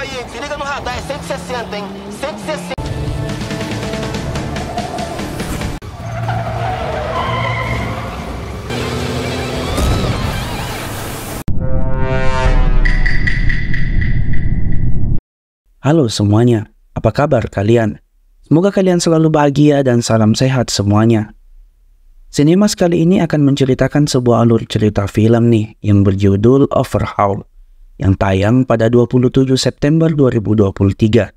aí, hein? Se liga no radar, é 160, hein? 160. Halo semuanya, apa kabar kalian? Semoga kalian selalu bahagia dan salam sehat semuanya. Cinemas kali ini akan menceritakan sebuah alur cerita film nih yang berjudul Overhaul yang tayang pada 27 September 2023.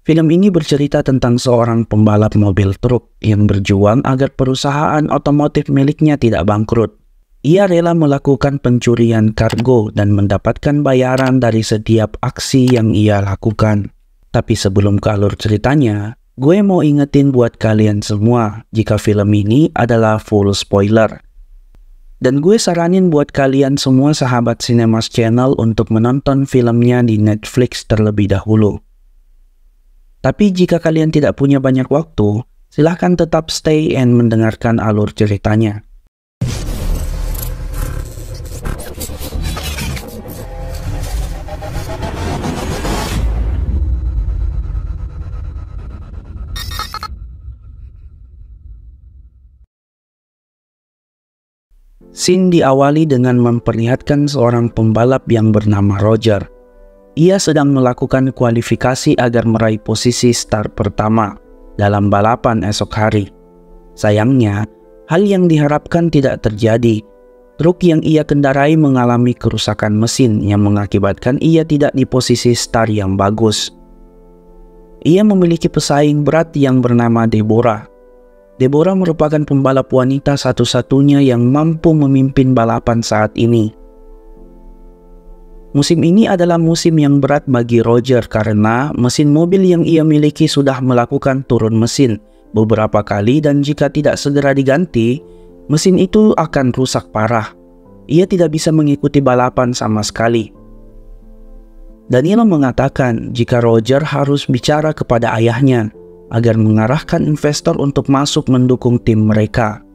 Film ini bercerita tentang seorang pembalap mobil truk yang berjuang agar perusahaan otomotif miliknya tidak bangkrut. Ia rela melakukan pencurian kargo dan mendapatkan bayaran dari setiap aksi yang ia lakukan. Tapi sebelum ke alur ceritanya, gue mau ingetin buat kalian semua jika film ini adalah full spoiler. Dan gue saranin buat kalian semua sahabat Cinemas Channel untuk menonton filmnya di Netflix terlebih dahulu. Tapi jika kalian tidak punya banyak waktu, silahkan tetap stay and mendengarkan alur ceritanya. Scene diawali dengan memperlihatkan seorang pembalap yang bernama Roger. Ia sedang melakukan kualifikasi agar meraih posisi start pertama dalam balapan esok hari. Sayangnya, hal yang diharapkan tidak terjadi. Truk yang ia kendarai mengalami kerusakan mesin yang mengakibatkan ia tidak di posisi start yang bagus. Ia memiliki pesaing berat yang bernama Deborah. Deborah merupakan pembalap wanita satu-satunya yang mampu memimpin balapan saat ini. Musim ini adalah musim yang berat bagi Roger karena mesin mobil yang ia miliki sudah melakukan turun mesin beberapa kali dan jika tidak segera diganti, mesin itu akan rusak parah. Ia tidak bisa mengikuti balapan sama sekali. Danilo mengatakan jika Roger harus bicara kepada ayahnya agar mengarahkan investor untuk masuk mendukung tim mereka.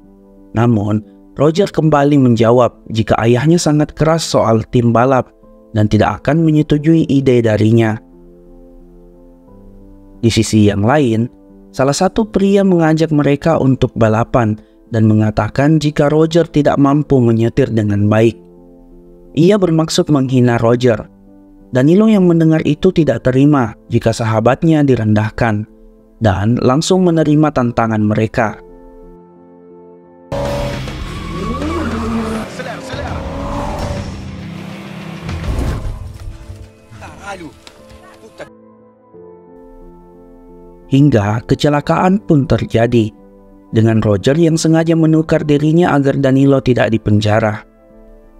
Namun, Roger kembali menjawab jika ayahnya sangat keras soal tim balap dan tidak akan menyetujui ide darinya. Di sisi yang lain, salah satu pria mengajak mereka untuk balapan dan mengatakan jika Roger tidak mampu menyetir dengan baik. Ia bermaksud menghina Roger. Danilo yang mendengar itu tidak terima jika sahabatnya direndahkan dan langsung menerima tantangan mereka. Hingga kecelakaan pun terjadi, dengan Roger yang sengaja menukar dirinya agar Danilo tidak dipenjara.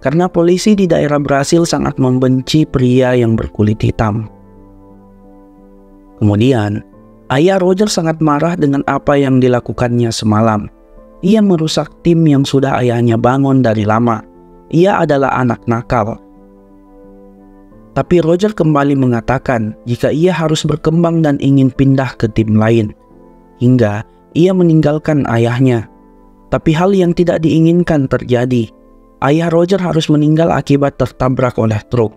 Karena polisi di daerah Brasil sangat membenci pria yang berkulit hitam. Kemudian, ayah Roger sangat marah dengan apa yang dilakukannya semalam. Ia merusak tim yang sudah ayahnya bangun dari lama. Ia adalah anak nakal. Tapi Roger kembali mengatakan jika ia harus berkembang dan ingin pindah ke tim lain. Hingga ia meninggalkan ayahnya. Tapi hal yang tidak diinginkan terjadi. Ayah Roger harus meninggal akibat tertabrak oleh truk.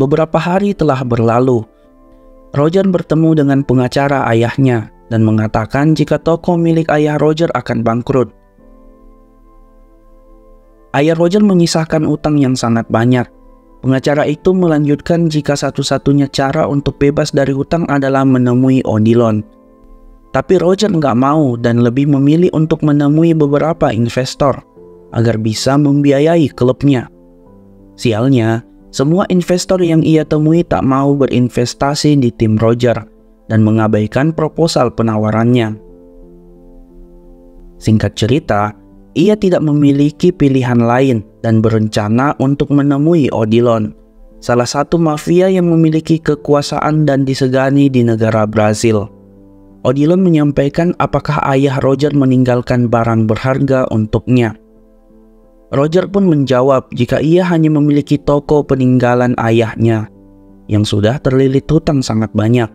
Beberapa hari telah berlalu. Roger bertemu dengan pengacara ayahnya dan mengatakan jika toko milik ayah Roger akan bangkrut. Ayah Roger mengisahkan utang yang sangat banyak. Pengacara itu melanjutkan jika satu-satunya cara untuk bebas dari hutang adalah menemui Odilon. Tapi Roger nggak mau dan lebih memilih untuk menemui beberapa investor agar bisa membiayai klubnya. Sialnya, semua investor yang ia temui tak mau berinvestasi di tim Roger dan mengabaikan proposal penawarannya. Singkat cerita, ia tidak memiliki pilihan lain dan berencana untuk menemui Odilon, salah satu mafia yang memiliki kekuasaan dan disegani di negara Brasil. Odilon menyampaikan apakah ayah Roger meninggalkan barang berharga untuknya. Roger pun menjawab jika ia hanya memiliki toko peninggalan ayahnya yang sudah terlilit hutang sangat banyak.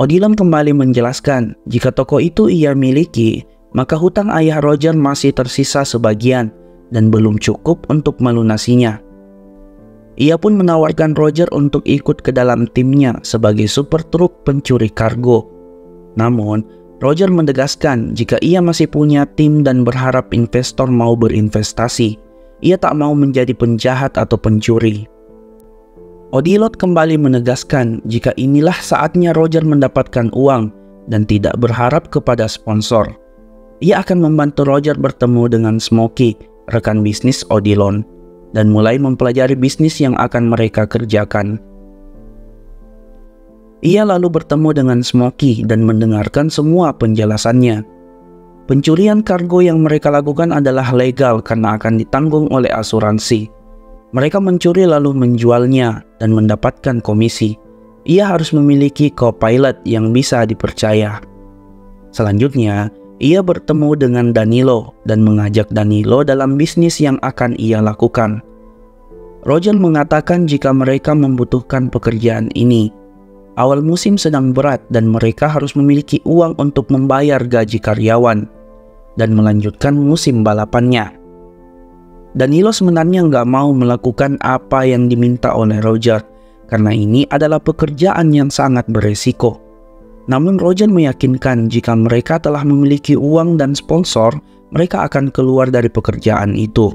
Odilon kembali menjelaskan jika toko itu ia miliki maka hutang ayah Roger masih tersisa sebagian dan belum cukup untuk melunasinya. Ia pun menawarkan Roger untuk ikut ke dalam timnya sebagai super truk pencuri kargo. Namun, Roger menegaskan jika ia masih punya tim dan berharap investor mau berinvestasi. Ia tak mau menjadi penjahat atau pencuri. Odilon kembali menegaskan jika inilah saatnya Roger mendapatkan uang dan tidak berharap kepada sponsor. Ia akan membantu Roger bertemu dengan Smokey, rekan bisnis Odilon, dan mulai mempelajari bisnis yang akan mereka kerjakan. Ia lalu bertemu dengan Smokey dan mendengarkan semua penjelasannya. Pencurian kargo yang mereka lakukan adalah legal karena akan ditanggung oleh asuransi. Mereka mencuri lalu menjualnya dan mendapatkan komisi. Ia harus memiliki co-pilot yang bisa dipercaya. Selanjutnya, ia bertemu dengan Danilo dan mengajak Danilo dalam bisnis yang akan ia lakukan. Roger mengatakan jika mereka membutuhkan pekerjaan ini. Awal musim sedang berat dan mereka harus memiliki uang untuk membayar gaji karyawan dan melanjutkan musim balapannya. Danilo sebenarnya nggak mau melakukan apa yang diminta oleh Roger karena ini adalah pekerjaan yang sangat beresiko. Namun Roger meyakinkan jika mereka telah memiliki uang dan sponsor, mereka akan keluar dari pekerjaan itu.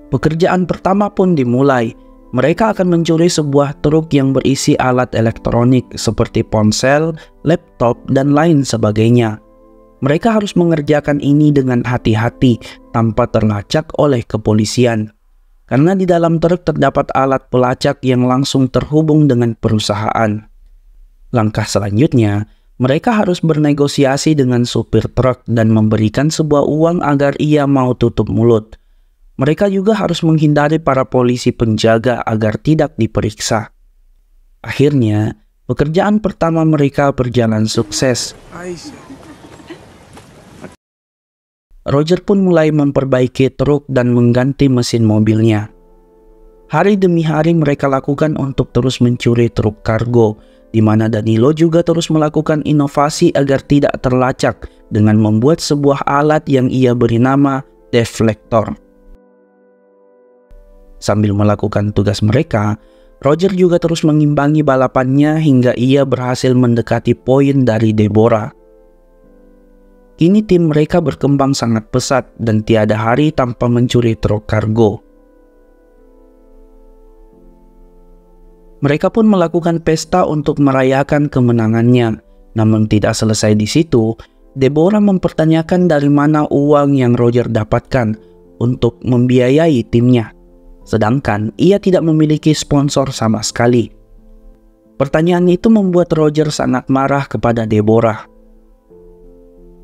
Pekerjaan pertama pun dimulai. Mereka akan mencuri sebuah truk yang berisi alat elektronik seperti ponsel, laptop, dan lain sebagainya. Mereka harus mengerjakan ini dengan hati-hati tanpa terlacak oleh kepolisian. Karena di dalam truk terdapat alat pelacak yang langsung terhubung dengan perusahaan. Langkah selanjutnya, mereka harus bernegosiasi dengan supir truk dan memberikan sebuah uang agar ia mau tutup mulut. Mereka juga harus menghindari para polisi penjaga agar tidak diperiksa. Akhirnya, pekerjaan pertama mereka berjalan sukses. Roger pun mulai memperbaiki truk dan mengganti mesin mobilnya. Hari demi hari mereka lakukan untuk terus mencuri truk kargo, di mana Danilo juga terus melakukan inovasi agar tidak terlacak dengan membuat sebuah alat yang ia beri nama deflektor. Sambil melakukan tugas mereka, Roger juga terus mengimbangi balapannya hingga ia berhasil mendekati poin dari Deborah. Kini tim mereka berkembang sangat pesat dan tiada hari tanpa mencuri truk kargo. Mereka pun melakukan pesta untuk merayakan kemenangannya. Namun tidak selesai di situ, Deborah mempertanyakan dari mana uang yang Roger dapatkan untuk membiayai timnya. Sedangkan ia tidak memiliki sponsor sama sekali. Pertanyaan itu membuat Roger sangat marah kepada Deborah.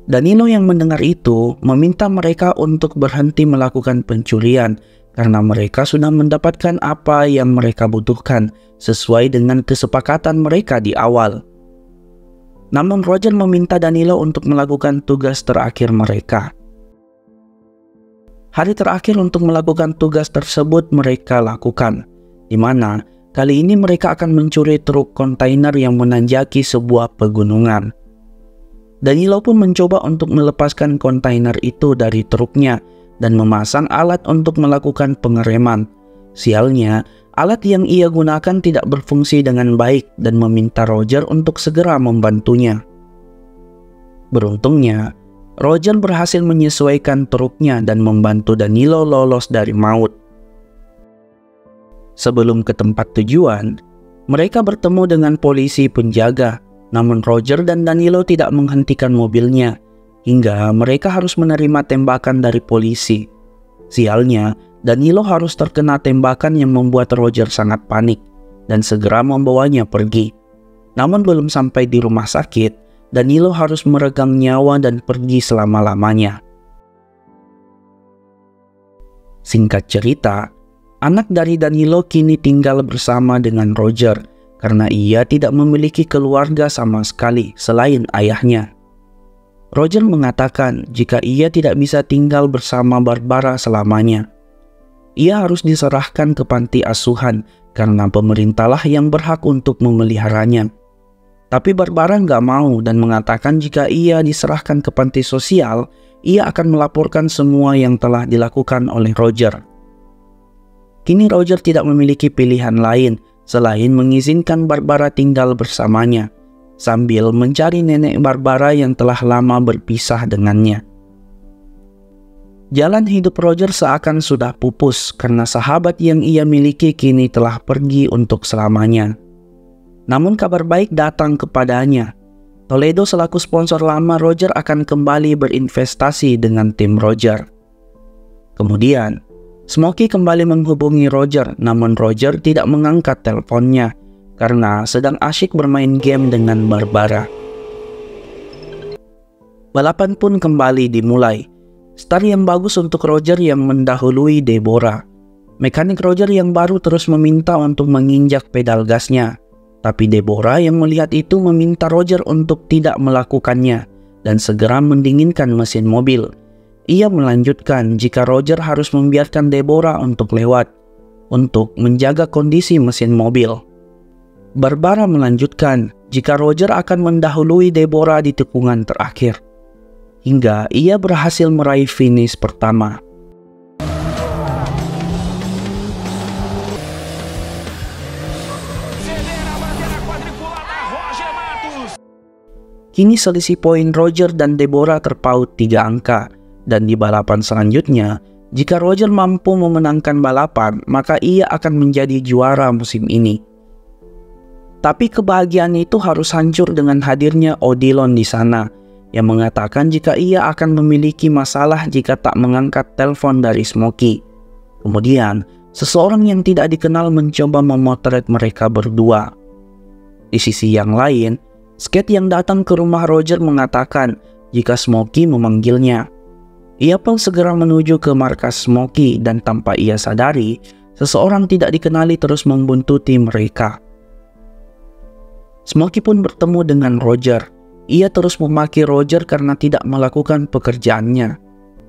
Danilo yang mendengar itu meminta mereka untuk berhenti melakukan pencurian karena mereka sudah mendapatkan apa yang mereka butuhkan sesuai dengan kesepakatan mereka di awal. Namun Roger meminta Danilo untuk melakukan tugas terakhir mereka. Hari terakhir untuk melakukan tugas tersebut mereka lakukan, di mana kali ini mereka akan mencuri truk kontainer yang menanjaki sebuah pegunungan. Danilo pun mencoba untuk melepaskan kontainer itu dari truknya dan memasang alat untuk melakukan pengereman. Sialnya, alat yang ia gunakan tidak berfungsi dengan baik dan meminta Roger untuk segera membantunya. Beruntungnya, Roger berhasil menyesuaikan truknya dan membantu Danilo lolos dari maut. Sebelum ke tempat tujuan, mereka bertemu dengan polisi penjaga. Namun Roger dan Danilo tidak menghentikan mobilnya, hingga mereka harus menerima tembakan dari polisi. Sialnya, Danilo harus terkena tembakan yang membuat Roger sangat panik dan segera membawanya pergi. Namun belum sampai di rumah sakit, Danilo harus meregang nyawa dan pergi selama-lamanya. Singkat cerita, anak dari Danilo kini tinggal bersama dengan Roger karena ia tidak memiliki keluarga sama sekali selain ayahnya. Roger mengatakan jika ia tidak bisa tinggal bersama Barbara selamanya. Ia harus diserahkan ke panti asuhan karena pemerintahlah yang berhak untuk memeliharanya. Tapi Barbara nggak mau dan mengatakan jika ia diserahkan ke panti sosial, ia akan melaporkan semua yang telah dilakukan oleh Roger. Kini Roger tidak memiliki pilihan lain selain mengizinkan Barbara tinggal bersamanya, sambil mencari nenek Barbara yang telah lama berpisah dengannya. Jalan hidup Roger seakan sudah pupus karena sahabat yang ia miliki kini telah pergi untuk selamanya. Namun kabar baik datang kepadanya. Toledo selaku sponsor lama Roger akan kembali berinvestasi dengan tim Roger. Kemudian, Smokey kembali menghubungi Roger, namun Roger tidak mengangkat teleponnya karena sedang asyik bermain game dengan Barbara. Balapan pun kembali dimulai. Start yang bagus untuk Roger yang mendahului Deborah. Mekanik Roger yang baru terus meminta untuk menginjak pedal gasnya. Tapi Deborah yang melihat itu meminta Roger untuk tidak melakukannya dan segera mendinginkan mesin mobil. Ia melanjutkan jika Roger harus membiarkan Deborah untuk lewat, untuk menjaga kondisi mesin mobil. Barbara melanjutkan jika Roger akan mendahului Deborah di tikungan terakhir, hingga ia berhasil meraih finish pertama. Kini selisih poin Roger dan Deborah terpaut 3 angka, dan di balapan selanjutnya, jika Roger mampu memenangkan balapan, maka ia akan menjadi juara musim ini. Tapi kebahagiaan itu harus hancur dengan hadirnya Odilon di sana, yang mengatakan jika ia akan memiliki masalah jika tak mengangkat telepon dari Smokey. Kemudian, seseorang yang tidak dikenal mencoba memotret mereka berdua. Di sisi yang lain, Skate yang datang ke rumah Roger mengatakan jika Smokey memanggilnya. Ia pun segera menuju ke markas Smokey dan tanpa ia sadari, seseorang tidak dikenali terus membuntuti mereka. Smokey pun bertemu dengan Roger. Ia terus memaki Roger karena tidak melakukan pekerjaannya,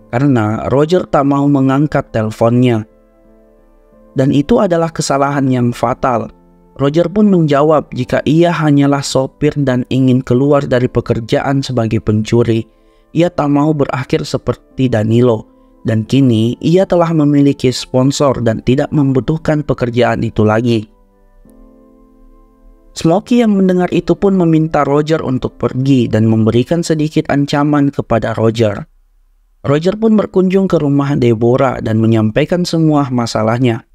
karena Roger tak mau mengangkat teleponnya. Dan itu adalah kesalahan yang fatal. Roger pun menjawab jika ia hanyalah sopir dan ingin keluar dari pekerjaan sebagai pencuri. Ia tak mau berakhir seperti Danilo, dan kini ia telah memiliki sponsor dan tidak membutuhkan pekerjaan itu lagi. Smokey yang mendengar itu pun meminta Roger untuk pergi dan memberikan sedikit ancaman kepada Roger. Roger pun berkunjung ke rumah Deborah dan menyampaikan semua masalahnya.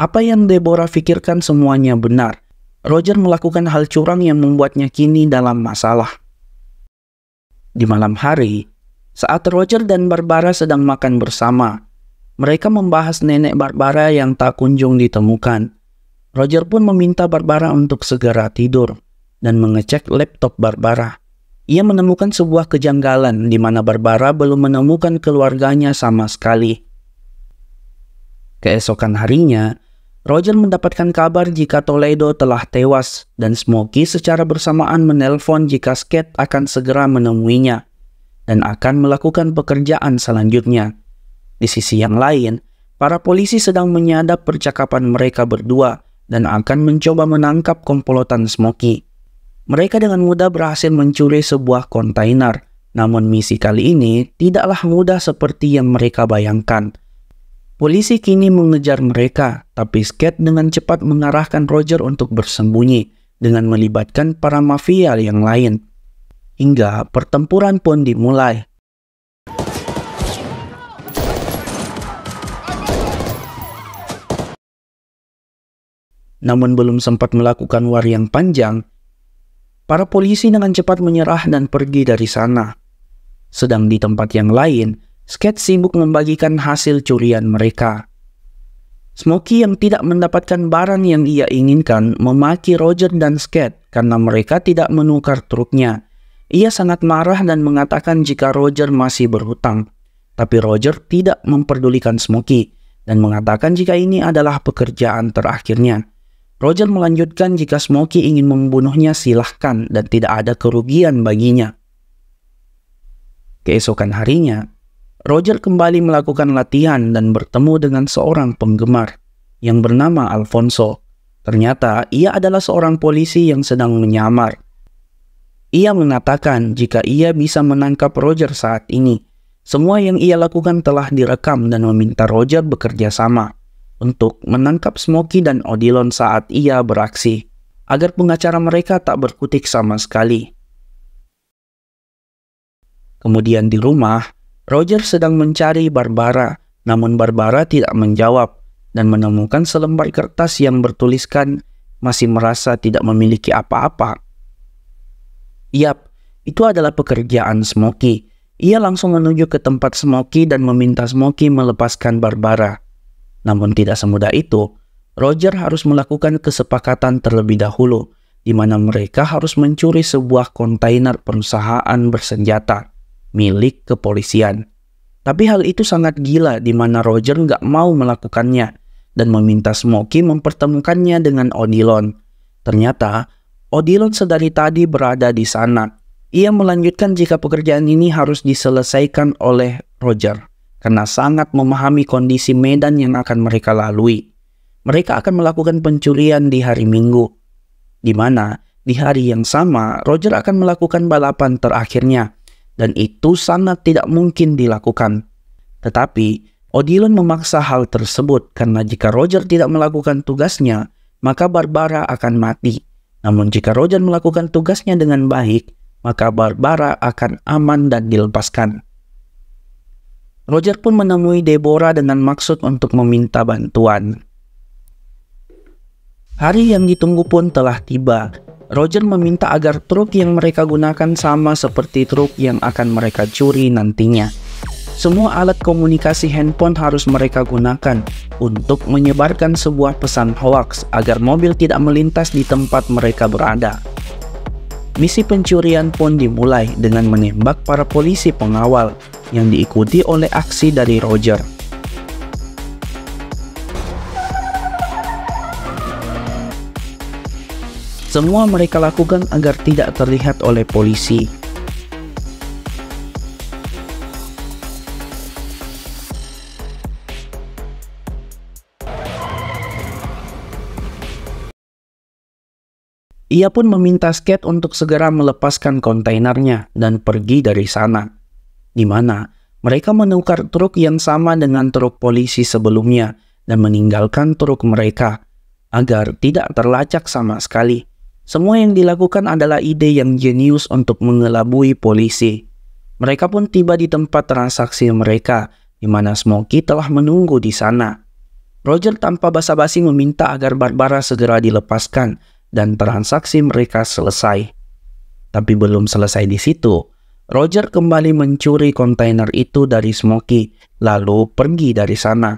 Apa yang Deborah pikirkan semuanya benar. Roger melakukan hal curang yang membuatnya kini dalam masalah. Di malam hari, saat Roger dan Barbara sedang makan bersama, mereka membahas nenek Barbara yang tak kunjung ditemukan. Roger pun meminta Barbara untuk segera tidur dan mengecek laptop Barbara. Ia menemukan sebuah kejanggalan di mana Barbara belum menemukan keluarganya sama sekali. Keesokan harinya, Roger mendapatkan kabar jika Toledo telah tewas dan Smokey secara bersamaan menelpon jika Skate akan segera menemuinya dan akan melakukan pekerjaan selanjutnya. Di sisi yang lain, para polisi sedang menyadap percakapan mereka berdua dan akan mencoba menangkap komplotan Smokey. Mereka dengan mudah berhasil mencuri sebuah kontainer, namun misi kali ini tidaklah mudah seperti yang mereka bayangkan. Polisi kini mengejar mereka, tapi Skate dengan cepat mengarahkan Roger untuk bersembunyi dengan melibatkan para mafia yang lain. Hingga pertempuran pun dimulai. Namun belum sempat melakukan war yang panjang, para polisi dengan cepat menyerah dan pergi dari sana. Sedang di tempat yang lain, Skate sibuk membagikan hasil curian mereka. Smokey yang tidak mendapatkan barang yang ia inginkan memaki Roger dan Skate karena mereka tidak menukar truknya. Ia sangat marah dan mengatakan jika Roger masih berhutang. Tapi Roger tidak memperdulikan Smokey dan mengatakan jika ini adalah pekerjaan terakhirnya. Roger melanjutkan jika Smokey ingin membunuhnya silahkan dan tidak ada kerugian baginya. Keesokan harinya, Roger kembali melakukan latihan dan bertemu dengan seorang penggemar yang bernama Alfonso. Ternyata ia adalah seorang polisi yang sedang menyamar. Ia mengatakan jika ia bisa menangkap Roger saat ini, semua yang ia lakukan telah direkam dan meminta Roger bekerja sama untuk menangkap Smokey dan Odilon saat ia beraksi, agar pengacara mereka tak berkutik sama sekali. Kemudian di rumah, Roger sedang mencari Barbara, namun Barbara tidak menjawab dan menemukan selembar kertas yang bertuliskan masih merasa tidak memiliki apa-apa. Yap, itu adalah pekerjaan Smokey. Ia langsung menuju ke tempat Smokey dan meminta Smokey melepaskan Barbara. Namun tidak semudah itu. Roger harus melakukan kesepakatan terlebih dahulu, di mana mereka harus mencuri sebuah kontainer perusahaan bersenjata milik kepolisian. Tapi hal itu sangat gila, di mana Roger nggak mau melakukannya dan meminta Smokey mempertemukannya dengan Odilon. Ternyata Odilon sedari tadi berada di sana. Ia melanjutkan jika pekerjaan ini harus diselesaikan oleh Roger karena sangat memahami kondisi medan yang akan mereka lalui. Mereka akan melakukan pencurian di hari Minggu, di mana di hari yang sama Roger akan melakukan balapan terakhirnya, dan itu sangat tidak mungkin dilakukan. Tetapi Odilon memaksa hal tersebut karena jika Roger tidak melakukan tugasnya, maka Barbara akan mati. Namun jika Roger melakukan tugasnya dengan baik, maka Barbara akan aman dan dilepaskan. Roger pun menemui Deborah dengan maksud untuk meminta bantuan. Hari yang ditunggu pun telah tiba. Roger meminta agar truk yang mereka gunakan sama seperti truk yang akan mereka curi nantinya. Semua alat komunikasi handphone harus mereka gunakan untuk menyebarkan sebuah pesan hoaks agar mobil tidak melintas di tempat mereka berada. Misi pencurian pun dimulai dengan menembak para polisi pengawal yang diikuti oleh aksi dari Roger. Semua mereka lakukan agar tidak terlihat oleh polisi. Ia pun meminta Skate untuk segera melepaskan kontainernya dan pergi dari sana, di mana mereka menukar truk yang sama dengan truk polisi sebelumnya dan meninggalkan truk mereka agar tidak terlacak sama sekali. Semua yang dilakukan adalah ide yang jenius untuk mengelabui polisi. Mereka pun tiba di tempat transaksi mereka, di mana Smokey telah menunggu di sana. Roger tanpa basa-basi meminta agar Barbara segera dilepaskan dan transaksi mereka selesai. Tapi belum selesai di situ, Roger kembali mencuri kontainer itu dari Smokey, lalu pergi dari sana.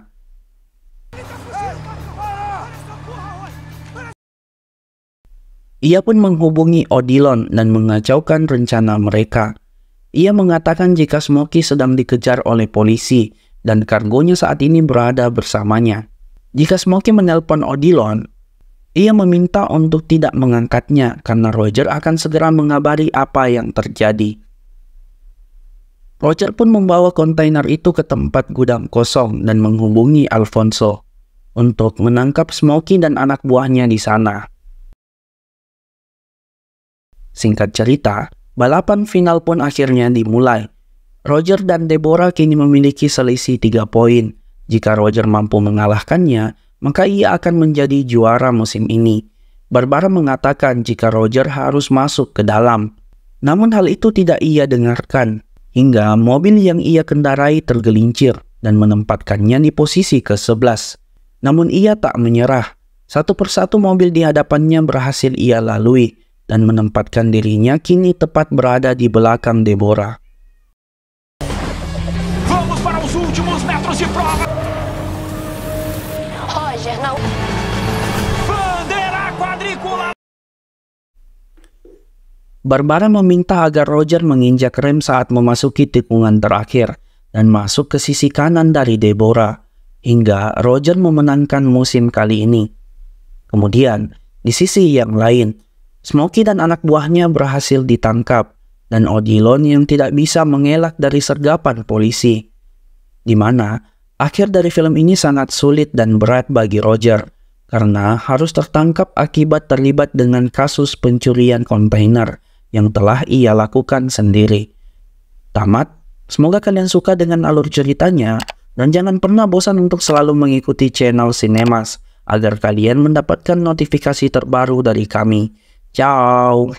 Ia pun menghubungi Odilon dan mengacaukan rencana mereka. Ia mengatakan jika Smokey sedang dikejar oleh polisi dan kargonya saat ini berada bersamanya. Jika Smokey menelpon Odilon, ia meminta untuk tidak mengangkatnya karena Roger akan segera mengabari apa yang terjadi. Roger pun membawa kontainer itu ke tempat gudang kosong dan menghubungi Alfonso untuk menangkap Smokey dan anak buahnya di sana. Singkat cerita, balapan final pun akhirnya dimulai. Roger dan Deborah kini memiliki selisih 3 poin. Jika Roger mampu mengalahkannya, maka ia akan menjadi juara musim ini. Barbara mengatakan jika Roger harus masuk ke dalam. Namun hal itu tidak ia dengarkan, hingga mobil yang ia kendarai tergelincir dan menempatkannya di posisi ke-11. Namun ia tak menyerah. Satu persatu mobil di hadapannya berhasil ia lalui dan menempatkan dirinya kini tepat berada di belakang Deborah. Vamos para os últimos metros de prova. Roger, não. Bandeira quadriculada. Barbara meminta agar Roger menginjak rem saat memasuki tikungan terakhir dan masuk ke sisi kanan dari Deborah, hingga Roger memenangkan musim kali ini. Kemudian, di sisi yang lain, Smokey dan anak buahnya berhasil ditangkap, dan Odilon yang tidak bisa mengelak dari sergapan polisi. Di mana, akhir dari film ini sangat sulit dan berat bagi Roger, karena harus tertangkap akibat terlibat dengan kasus pencurian kontainer yang telah ia lakukan sendiri. Tamat, semoga kalian suka dengan alur ceritanya dan jangan pernah bosan untuk selalu mengikuti channel Sinemas agar kalian mendapatkan notifikasi terbaru dari kami. Ciao!